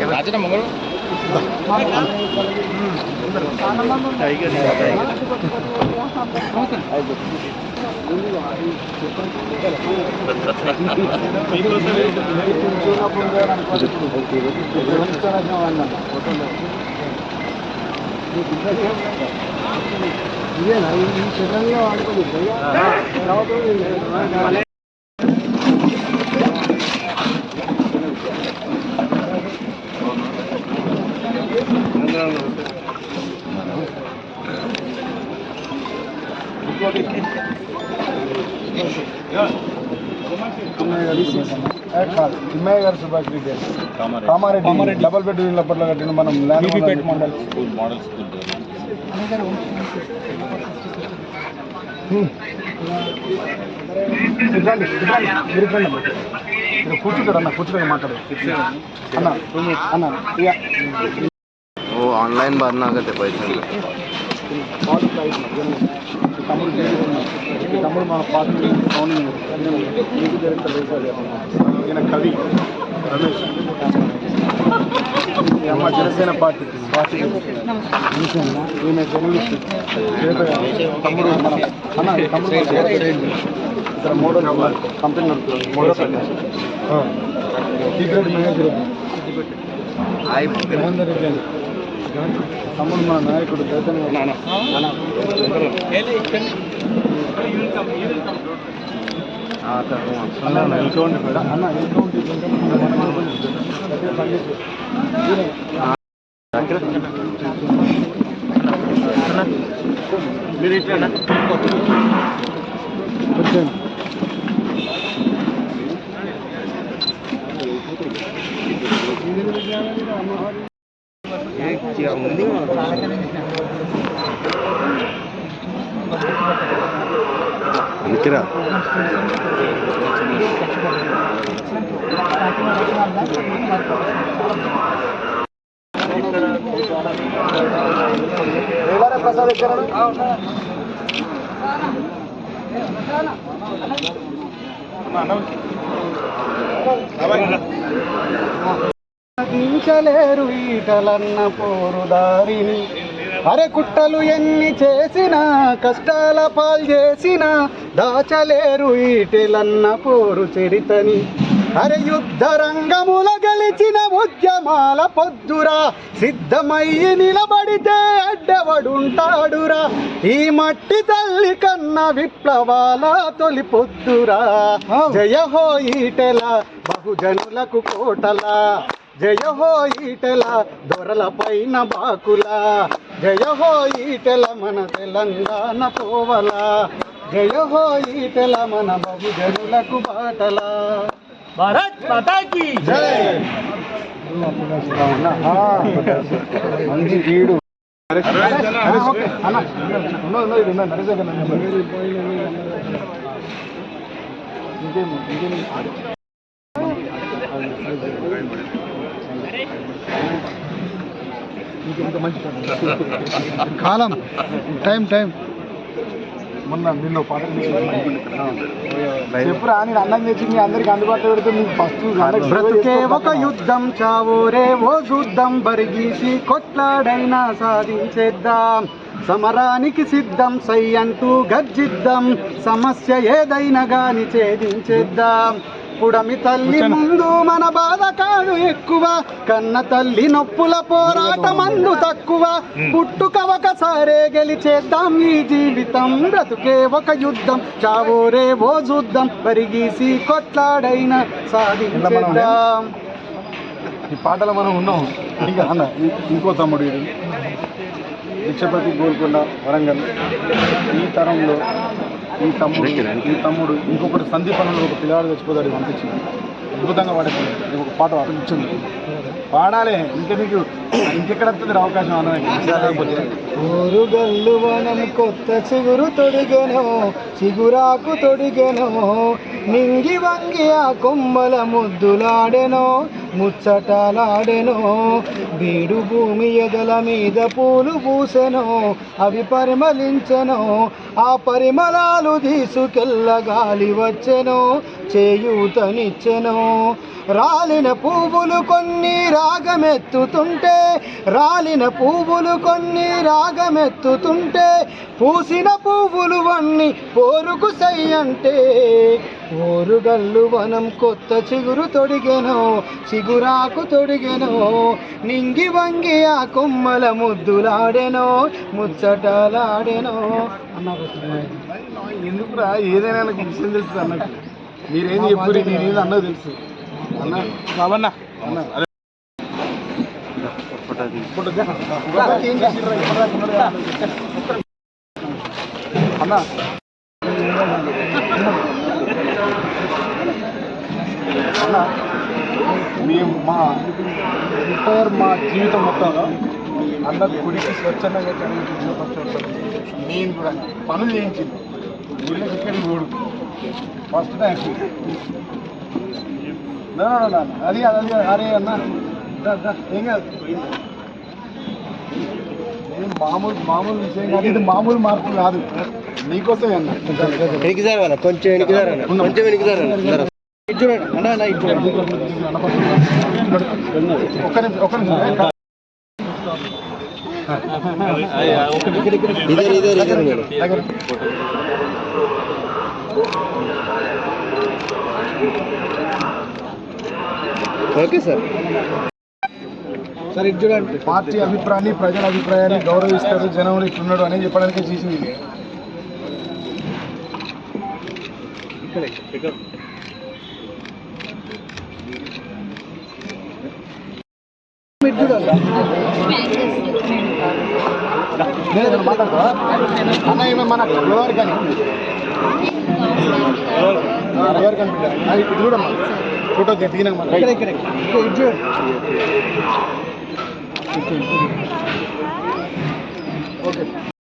రాజన మొగలు ఇదేనా ఈ క్షేత్రంలో ఆడుకోలేదు తిమ్మయ్య గారు సుభాష్ రెడ్డి కామారెడ్డి డబుల్ బెడ్రూమ్ అప్పట్లో కట్టిన మనం మోడల్ స్కూల్ కూర్చుంటాడు అన్న కూర్చుని మాట్లాడు అన్న అన్న वो ऑनलाइन भरना करते पैसे తమ్ముడు మన పార్టీ ఈయన కవి రమేష్ అమ్మ జనసేన పార్టీ ఈయన జర్నలిస్ట్ తమ్ముడు మన అన్న తమ్ముడు ఇక్కడ మోడల్ కంపెనీ నడుపుతుంది model secret manager Mahender Reddy అని తమ్ముడు మన నాయకుడు చైతన్య మీరు ఇట్లా అందుకేరా ప్రసాద్ ఎక్కడ దించలేరు ఈటలన్న పోరుదారిని అరే కుట్టలు ఎన్ని చేసినా కష్టాల పాలు చేసినా దాచలేరు ఈటలన్న పోరు చరితని అరే యుద్ధ రంగముల గెలిచిన ఉద్యమాల పొద్దురా సిద్ధమయ్యి నిలబడితే అడ్డవడుంటాడురా ఈ మట్టి తల్లి కన్న విప్లవాల తొలి పొద్దురా జయ హో ఈటెల బహుజనులకు కోటలా జయ హో ఈటెల దొరల పైన బాకులా జయ హో ఈటెల మన తెలంగాణ పోవలా జయ హో ఈటెల మన బహుజనులకు బాటలా భారత్ మాతా కీ జై మంచి వీడు కాలం టైం మొన్న నిన్న పాట చెప్పురా నేను అన్నం తెచ్చి మీ అందరికి అందుబాటులో పెడితే మీకు ఫస్ట్ బ్రతుకే ఒక యుద్ధం చావోరే ఓ చూద్దాం బరిగీసి కొట్లాడైనా సాధించేద్దాం సమరానికి సిద్ధం సై అంటూ గర్జిద్దాం సమస్య ఏదైనా గాని ఛేదించేద్దాం పుడమి తల్లి ముందు మన బాధ కాదు ఎక్కువ కన్న తల్లి నొప్పుల పోరాటమందు తక్కువ పుట్టుక ఒకసారే గెలిచేద్దాం ఈ జీవితం బ్రతుకే ఒక యుద్ధం చావోరే ఓ చూద్దాం పరిగీసి కొట్లాడైనా సాధించేద్దాం ఈ పాటలు మనం ఉన్నాం ఇంకా అన్న ఇంకో తమ్ముడు ఇది భిక్షపతి గోల్కొండ వరంగల్ ఈ తరంలో ఈ తమ్ముడు ఇంకొకటి సందీపనంలో ఒక పిల్లాడు చచ్చిపోతాడు పంపించింది అద్భుతంగా పాడేస్తుంది ఒక పాట ఇచ్చింది పాడాలి ఇంకా మీకు ఇంకెక్కడ వస్తుంది అవకాశం అన్నపోతే ఊరుగల్లు వనం కొత్త చిగురు తొడిగెను చిగురాకు తొడిగెను నింగి వంగి ఆ కొమ్మల ముద్దులాడెను ముచ్చటలాడెను. బీడు భూమి ఎదల మీద పూలు పూసెను, అవి పరిమళించెను. ఆ పరిమళాలు తీసుకెళ్ళ గాలి వచ్చెను, చేయూతనిచ్చెను. రాలిన పువ్వులు కొన్ని రాగమెత్తుతుంటే, రాలిన పువ్వులు కొన్ని రాగమెత్తుతుంటే, పూసిన పువ్వులు వన్ని పోరుకు సై అంటే, ఓరుగల్లు వనం కొత్త చిగురు తొడిగెను, చిగురాకు తొడిగెను. నింగి వంగి ఆ కొమ్మల ముద్దులాడెను, ముచ్చటలాడెను అన్నారు. ఎందుకురా ఏదైనా నాకు విషయం తెలుసు అన్నట్టు, మీరేంది ఎప్పుడు నేనేది అన్నది తెలుసు అన్న బాబన్న అన్న అన్న మేము మా ఎంటైర్ మా జీవితం మొత్తంలో అందరు గుడికి స్వచ్ఛందంగా నేను కూడా పనులు చేయించింది గుడికి ఇక్కడికి రోడ్డు ఫస్ట్ టైం. అది అది అరే అన్న ఏం కాదు, ఏం మామూలు విషయం కాదు, ఇది మామూలు మార్పు కాదు, నీకోసమే అన్న. కొంచెం ఒక్క నిమిషం ఓకే సార్. సార్ ఇది చూడండి, పార్టీ అభిప్రాయాన్ని ప్రజల అభిప్రాయాన్ని గౌరవిస్తారు జనంలో ఇట్లున్నాడు అని చెప్పడానికి చేసింది. మాట్లాడతా అన్న ఏమో మన ఎవరు కానీ ఇప్పుడు చూడమ్మా ఫోటో దిగినాక ఓకే.